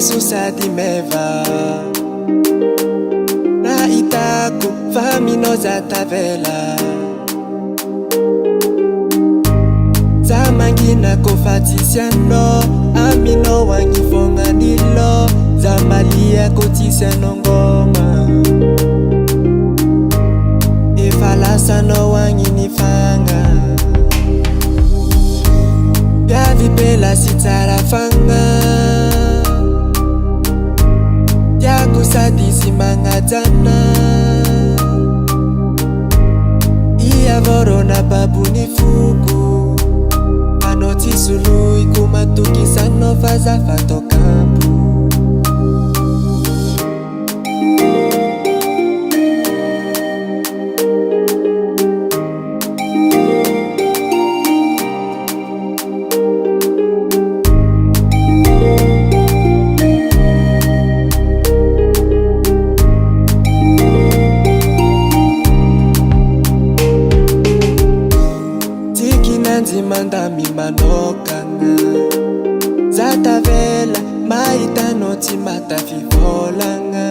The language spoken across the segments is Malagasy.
susady meva nahitako fa aminao za tavela za manginako fa tsisy anao aminao agny fognanilo za maliako tsisy anao ngoma efa lasanao agny nifagna Piavy bela sy tsara fagna Tiako sady sy magnajana Iavorona babony foko Anao tsy soloiko matokisanao fa zafa Tokam-Po Mandami manokana za tavela mahitanao tsy matafivolagna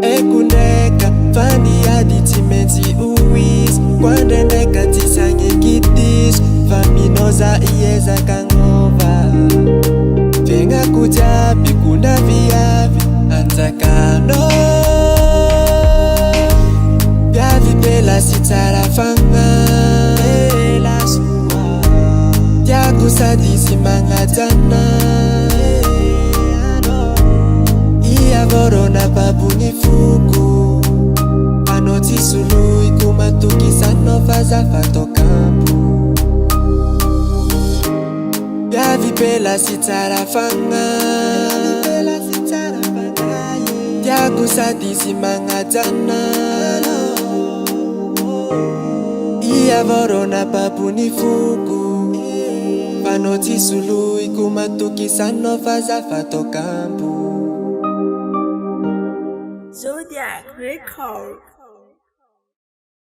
ekundraika fa niady tsy maintsy hoizy koandraindraika tsy sagnekidiso fa minao za iezaka agnova fiaignako jiaby kona viavy anjakanao Piavy bela sy tsara fagna Tiako sady sy magnajana Iavorona babony foko Anao tsy soloiko matokisanao fa zafa Tokam-Po Piavy bela sy tsara fagna Tiako sady sy magnajana Iavorona babony foko Anao tsy soloiko matokisanao fa zafa Tokam-Po Zodiac Record